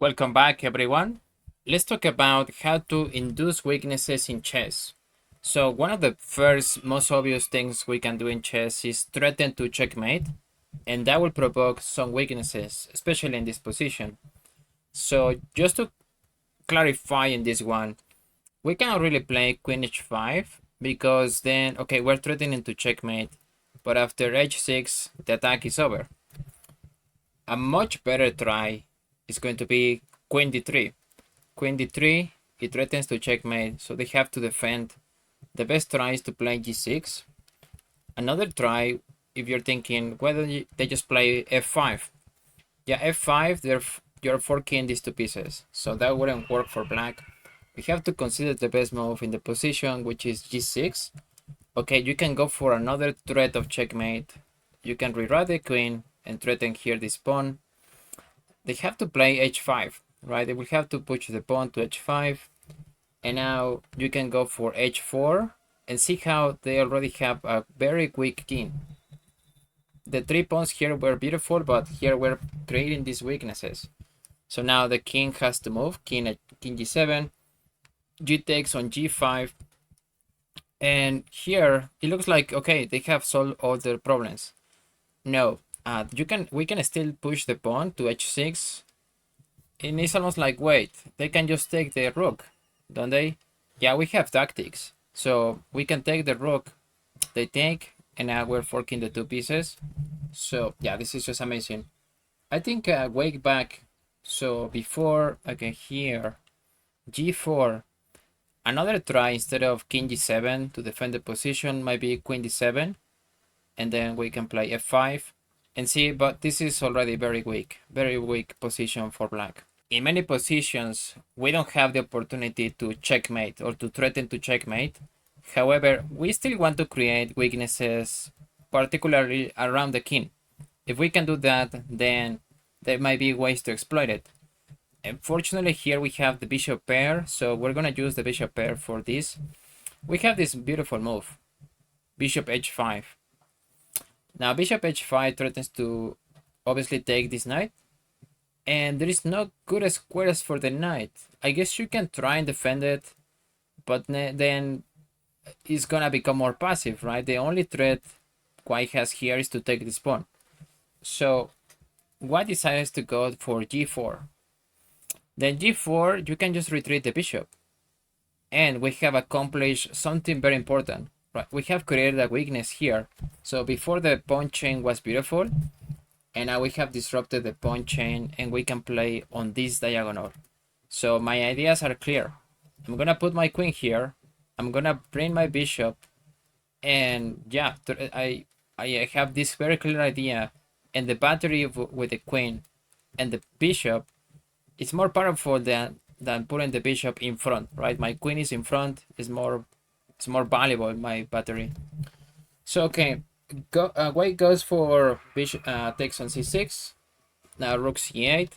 Welcome back, everyone. Let's talk about how to induce weaknesses in chess. So one of the first most obvious things we can do in chess is threaten to checkmate, and that will provoke some weaknesses, especially in this position. So just to clarify in this one, we cannot really play queen h5 because then, okay, we're threatening to checkmate, but after h6, the attack is over. A much better try is going to be queen d3. Queen d3, it threatens to checkmate, so they have to defend. The best try is to play g6. Another try, if you're thinking, why don't they just play f5? Yeah, f5, you're forking these two pieces, so that wouldn't work for black. We have to consider the best move in the position, which is g6. Okay, you can go for another threat of checkmate. You can reroute the queen and threaten here this pawn. They have to play h5, right? They will have to push the pawn to h5. And now you can go for h4 and see how they already have a very weak king. The 3 pawns here were beautiful, but here we're creating these weaknesses. So now the king has to move, king g7, g takes on g5. And here it looks like, okay, they have solved all their problems. No, we can still push the pawn to h6. And it's almost like, wait, they can just take the rook, don't they? Yeah, we have tactics. So we can take the rook, they take, and now we're forking the two pieces. So yeah, this is just amazing. I think wake back. So before, okay, here, g4. Another try instead of king g7 to defend the position might be queen d7. And then we can play f5 and see, but this is already very weak position for black. In many positions, we don't have the opportunity to checkmate or to threaten to checkmate. However, we still want to create weaknesses, particularly around the king. If we can do that, then there might be ways to exploit it. Unfortunately, here we have the bishop pair, so we're going to use the bishop pair for this. We have this beautiful move, bishop h5. Now bishop h5 threatens to obviously take this knight, and there is no good squares for the knight. I guess you can try and defend it, but then it's gonna become more passive, right? The only threat white has here is to take this pawn. So white decides to go for g4. Then g4, you can just retreat the bishop, and we have accomplished something very important. Right, we have created a weakness here. So before the pawn chain was beautiful, and now we have disrupted the pawn chain and we can play on this diagonal. So my ideas are clear. I'm gonna put my queen here. I'm gonna bring my bishop, and yeah, I have this very clear idea. And the battery with the queen and the bishop is more powerful than putting the bishop in front, right? My queen is in front, it's more valuable, my battery. So okay, white goes for bishop takes on c6. Now rook c8,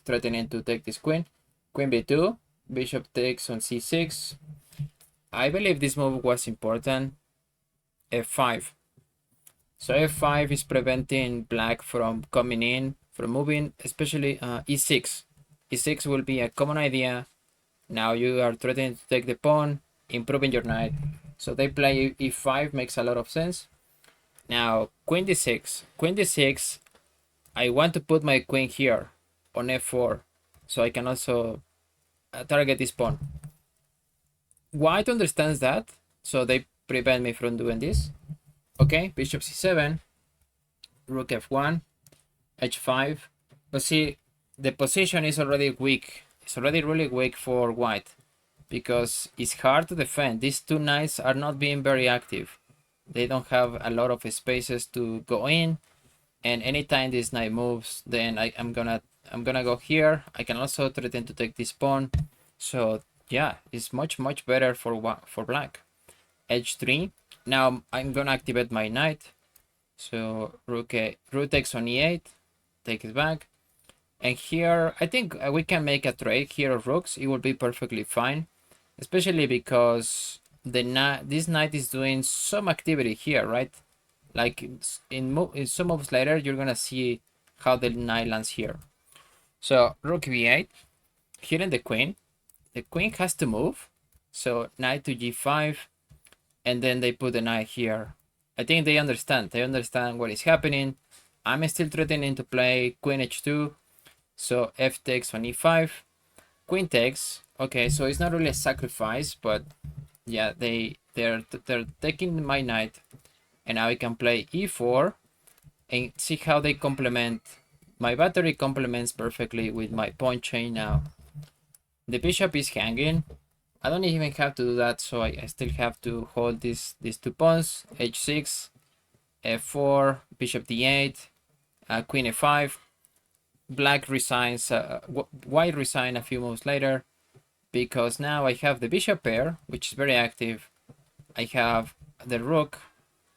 threatening to take this queen. Queen b2, bishop takes on c6. I believe this move was important. f5. So f5 is preventing black from coming in, from moving, especially e6. e6 will be a common idea. Now you are threatening to take the pawn, improving your knight. So they play e5, makes a lot of sense. Now queen d6. Queen d6, I want to put my queen here on f4, so I can also target this pawn. White understands that, so they prevent me from doing this. Okay, bishop c7, rook f1, h5. But see, the position is already weak. It's already really weak for white because it's hard to defend. These two knights are not being very active. They don't have a lot of spaces to go in, and anytime this knight moves, then I'm gonna go here. I can also threaten to take this pawn. So yeah, it's much better for black. h3. Now I'm gonna activate my knight. So rook takes on e8, take it back. And here I think we can make a trade here of rooks. It will be perfectly fine, especially because this knight is doing some activity here, right? Like in some moves later, you're gonna see how the knight lands here. So rook b8, hitting the queen. The queen has to move. So knight to g5, and then they put the knight here. I think they understand. They understand what is happening. I'm still threatening to play queen h2. So f takes on e5. Queen takes. Okay, so it's not really a sacrifice, but yeah, they're taking my knight, and now I can play e4 and see how they complement. My battery complements perfectly with my pawn chain now. The bishop is hanging. I don't even have to do that, so I still have to hold these 2 pawns. h6, f4, bishop d8, queen f5. Black resigns, white resign a few moves later, because now I have the bishop pair, which is very active. I have the rook,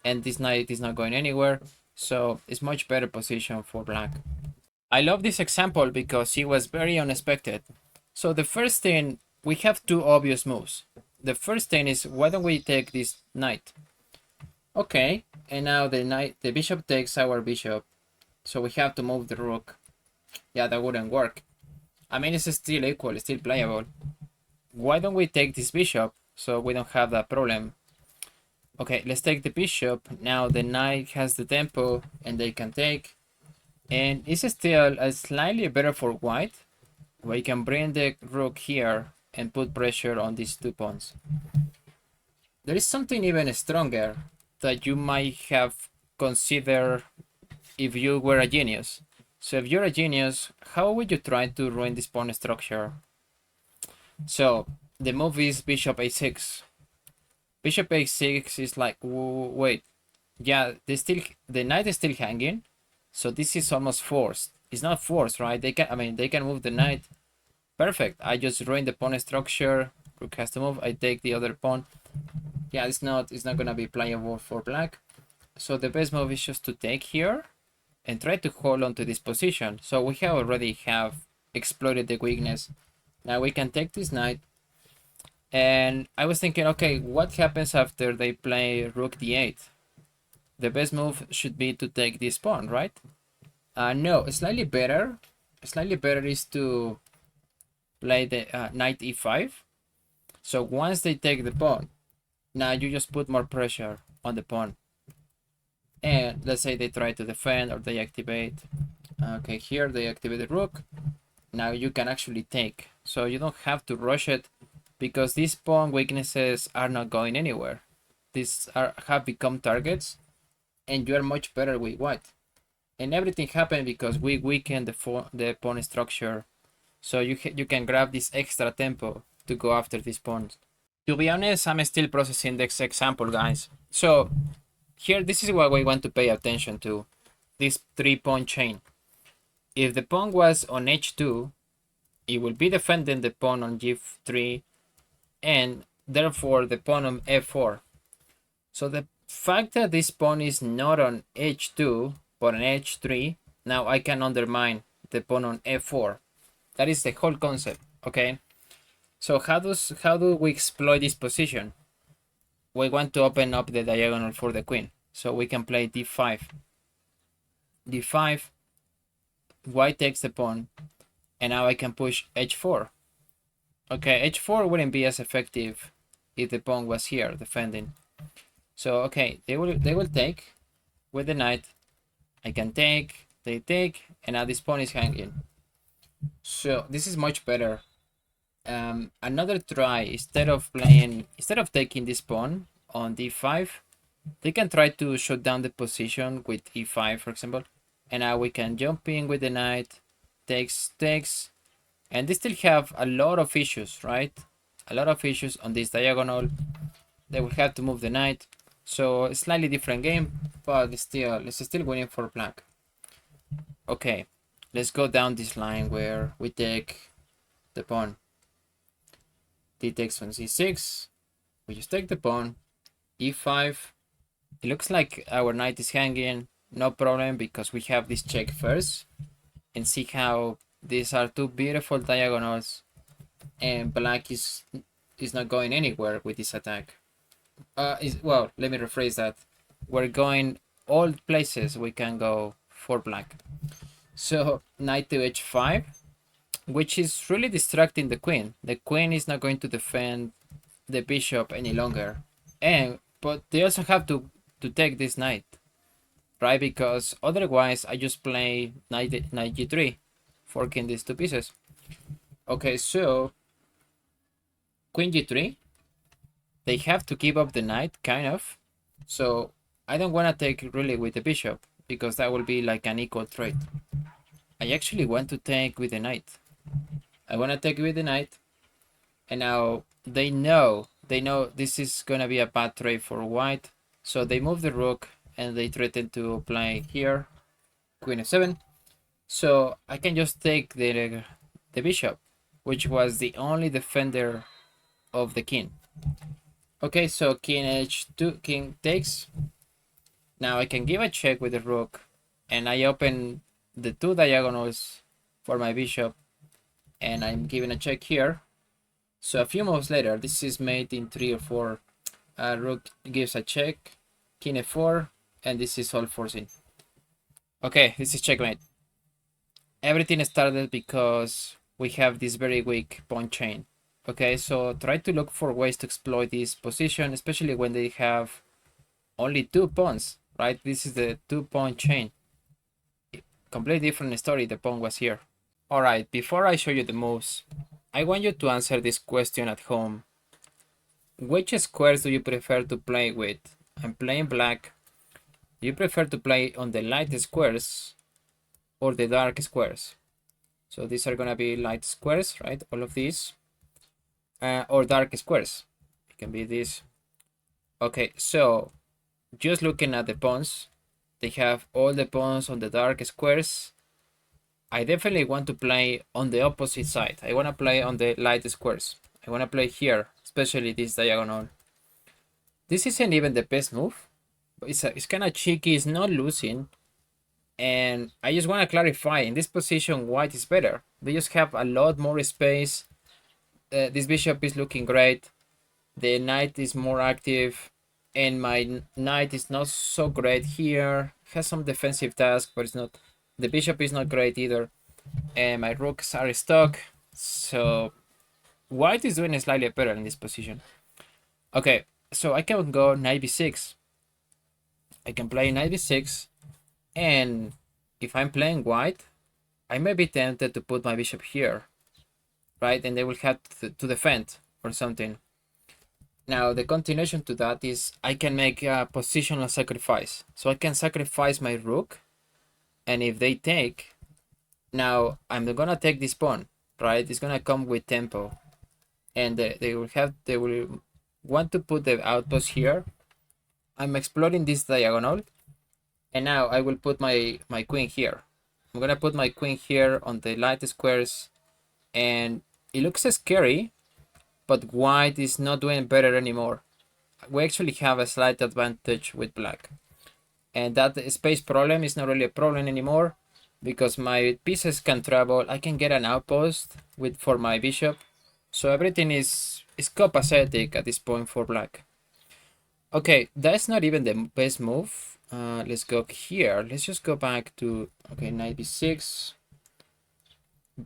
and this knight is not going anywhere, so it's much better position for black. I love this example because it was very unexpected. So the first thing, we have two obvious moves. The first thing is, why don't we take this knight? Okay, and now the bishop takes our bishop, so we have to move the rook. Yeah, that wouldn't work. I mean, it's still equal, it's still playable. Why don't we take this bishop so we don't have that problem? Okay, let's take the bishop. Now the knight has the tempo and they can take. And it's still slightly better for white. We can bring the rook here and put pressure on these 2 pawns. There is something even stronger that you might have considered if you were a genius. So if you're a genius, how would you try to ruin this pawn structure? So the move is bishop a6. Bishop a6 is like, wait, yeah, the knight is still hanging, so this is almost forced. It's not forced, right? They can move the knight. Perfect. I just ruined the pawn structure. Rook has to move. I take the other pawn. Yeah, it's not gonna be playable for black. So the best move is just to take here and try to hold on to this position. So we already have exploited the weakness. Now we can take this knight. And I was thinking, okay, what happens after they play rook d8? The best move should be to take this pawn, right? No, slightly better. Slightly better is to play the knight e5. So once they take the pawn, now you just put more pressure on the pawn. And let's say they try to defend or they activate. Okay, here they activate the rook. Now you can actually take. So you don't have to rush it because these pawn weaknesses are not going anywhere. These have become targets and you are much better with white. And everything happened because we weakened the pawn structure. So you can grab this extra tempo to go after these pawns. To be honest, I'm still processing this example, guys. So here, this is what we want to pay attention to. This 3-pawn chain. If the pawn was on h2, it will be defending the pawn on g3 and therefore the pawn on f4. So the fact that this pawn is not on h2 but on h3, now I can undermine the pawn on f4. That is the whole concept, okay? So how do we exploit this position? We want to open up the diagonal for the queen. So we can play d5. d5, white takes the pawn, and now I can push h4. Okay, h4 wouldn't be as effective if the pawn was here defending. So okay, they will take with the knight. I can take, they take, and now this pawn is hanging. So this is much better. Another try, instead of taking this pawn on d5, they can try to shut down the position with e5, for example. And now we can jump in with the knight, takes, and they still have a lot of issues, right? A lot of issues on this diagonal. They will have to move the knight. So a slightly different game, but it's still winning for black. Okay, let's go down this line where we take the pawn. D takes on c6. We just take the pawn. e5. It looks like our knight is hanging. No problem because we have this check first. And see how these are two beautiful diagonals. And black is not going anywhere with this attack. Well, let me rephrase that. We're going all places we can go for black. So knight to h5. which is really distracting the queen. The queen is not going to defend the bishop any longer. And but they also have to take this knight, right? Because otherwise I just play knight g3, forking these two pieces. Okay, so queen g3, they have to give up the knight, kind of. So I don't want to take really with the bishop, because that will be like an equal trade. I actually want to take with the knight. I want to take with the knight, and now they know this is gonna be a bad trade for white, so they move the rook and they threaten to play here queen f7. So I can just take the bishop, which was the only defender of the king. Okay, so king h2, king takes. Now I can give a check with the rook, and I open the two diagonals for my bishop, and I'm giving a check here. So a few moves later, this is made in 3 or 4. Rook gives a check, king f4, and this is all forcing. Okay, this is checkmate. Everything started because we have this very weak pawn chain. Okay, so try to look for ways to exploit this position, especially when they have only 2 pawns, right? This is the 2-pawn chain. Completely different story, the pawn was here. Alright, before I show you the moves, I want you to answer this question at home. Which squares do you prefer to play with? I'm playing black. Do you prefer to play on the light squares or the dark squares? So these are gonna be light squares, right? All of these. Or dark squares. It can be this. Okay, so just looking at the pawns, they have all the pawns on the dark squares. I definitely want to play on the opposite side. I want to play on the light squares. I want to play here, especially this diagonal. This isn't even the best move. But it's kind of cheeky. It's not losing. And I just want to clarify, in this position, white is better. They just have a lot more space. This bishop is looking great. The knight is more active. And my knight is not so great here. Has some defensive task, but it's not. The bishop is not great either. And my rooks are stuck. So white is doing slightly better in this position. Okay, so I can go knight b6. I can play knight b6. And if I'm playing white, I may be tempted to put my bishop here, right? And they will have to defend or something. Now, the continuation to that is I can make a positional sacrifice. So I can sacrifice my rook. And if they take, now I'm going to take this pawn, right? It's going to come with tempo. And they will want to put the outpost here. I'm exploring this diagonal. And now I will put my queen here. I'm gonna put my queen here on the light squares, and it looks scary, but white is not doing better anymore. We actually have a slight advantage with black, and that space problem is not really a problem anymore because my pieces can travel. I can get an outpost for my bishop, so everything is copacetic at this point for black. Okay, that's not even the best move. Let's go here. Let's just go back to, okay, knight b6.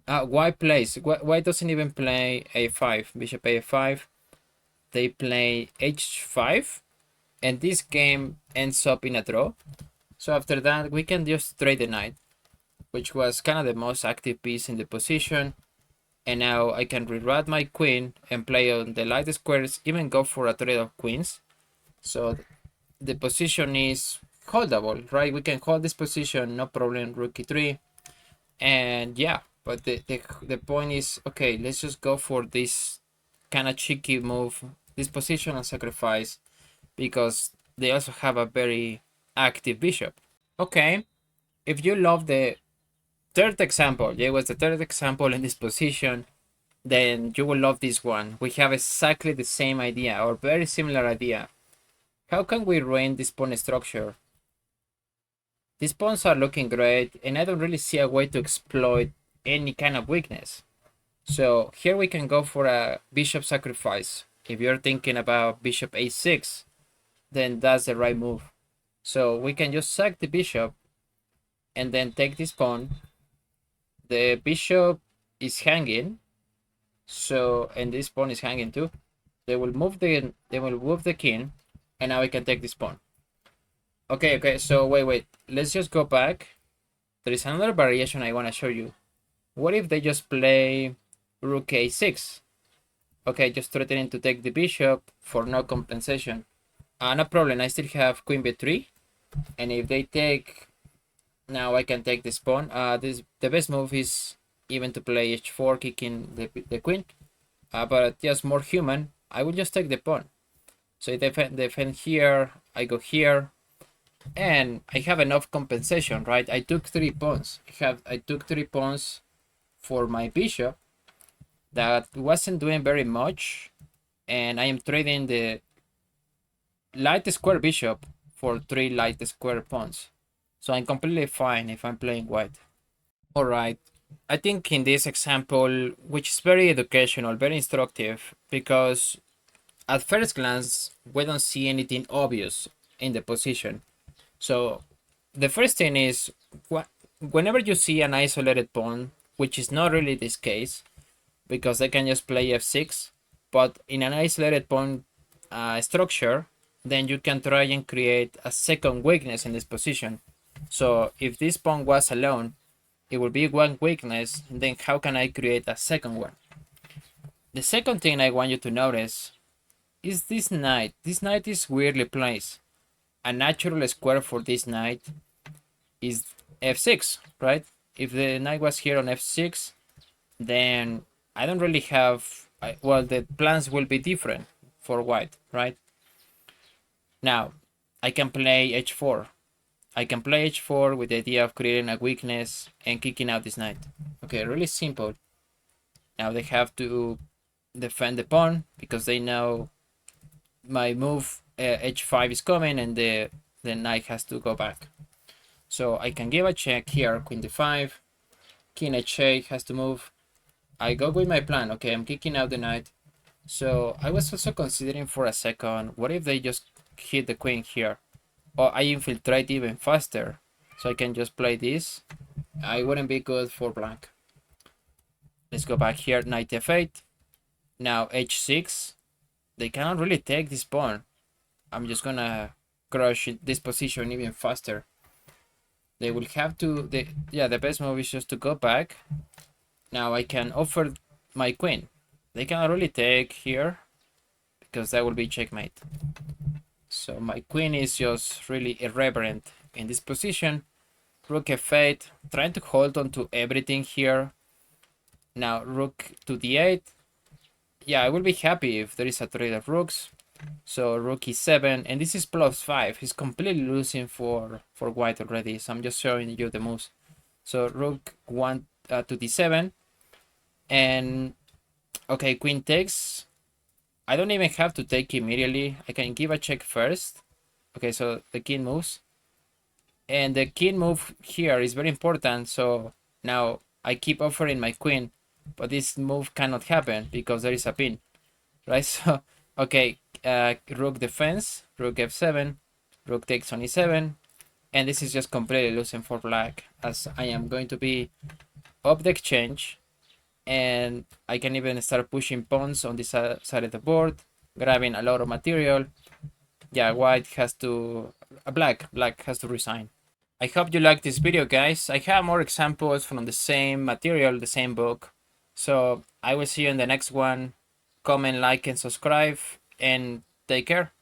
White plays. White doesn't even play a5, bishop a5. They play h5, and this game ends up in a draw. So after that, we can just trade the knight, which was kind of the most active piece in the position. And now I can reroute my queen and play on the light squares, even go for a trade of queens. So the position is holdable, right? We can hold this position, no problem, rook e3. And yeah, but the point is, okay, let's just go for this kind of cheeky move, this positional sacrifice, because they also have a very active bishop. Okay, if you love the third example, yeah, it was the third example in this position, then you will love this one. We have exactly the same idea or very similar idea. How can we ruin this pawn structure? These pawns are looking great, and I don't really see a way to exploit any kind of weakness. So here we can go for a bishop sacrifice. If you're thinking about bishop a6, then that's the right move. So we can just sack the bishop and then take this pawn. The bishop is hanging. So, and this pawn is hanging too. They will move the king, and now I can take this pawn. Okay. So wait. Let's just go back. There is another variation I want to show you. What if they just play rook a6? Okay, just threatening to take the bishop for no compensation. No problem. I still have queen b3, and if they take, now I can take this pawn. The best move is even to play h4, kicking the queen. But just more human, I will just take the pawn. So I defend here, I go here, and I have enough compensation, right? I took 3 pawns. I took 3 pawns for my bishop that wasn't doing very much, and I am trading the light square bishop for 3 light square pawns. So I'm completely fine if I'm playing white. All right. I think in this example, which is very educational, very instructive, because at first glance, we don't see anything obvious in the position. So the first thing is, whenever you see an isolated pawn, which is not really this case, because they can just play f6, but in an isolated pawn structure, then you can try and create a second weakness in this position. So if this pawn was alone, it would be one weakness, and then how can I create a second one? The second thing I want you to notice is this knight. This knight is weirdly placed. A natural square for this knight is f6, right? If the knight was here on f6, then I don't really have, well, the plans will be different for white, right? Now, I can play h4. I can play h4 with the idea of creating a weakness and kicking out this knight. Okay, really simple. Now they have to defend the pawn because they know my move h5 is coming and the knight has to go back. So I can give a check here, queen d5, king h8 has to move. I go with my plan. Okay, I'm kicking out the knight. So I was also considering for a second, what if they just hit the queen here? Or I infiltrate even faster. So I can just play this. I wouldn't be good for black. Let's go back here, knight f8. Now h6. They cannot really take this pawn. I'm just gonna crush this position even faster. They will have to, the best move is just to go back. Now I can offer my queen. They cannot really take here because that will be checkmate. So my queen is just really irreverent in this position. Rook f8, trying to hold on to everything here. Now rook to d8. Yeah, I will be happy if there is a trade of rooks. So rook e7, and this is +5. He's completely losing for white already. So I'm just showing you the moves. So rook to d7, and okay, queen takes. I don't even have to take immediately. I can give a check first. Okay, so the king moves, and the king move here is very important. So now I keep offering my queen, but this move cannot happen because there is a pin, right? So okay, rook defense, rook f7, rook takes on e7, and this is just completely losing for black, as I am going to be up the exchange, and I can even start pushing pawns on this side of the board, grabbing a lot of material. Yeah, white has to, black has to resign. I hope you liked this video, guys. I have more examples from the same material, the same book. So I will see you in the next one. Comment, like, and subscribe, and take care.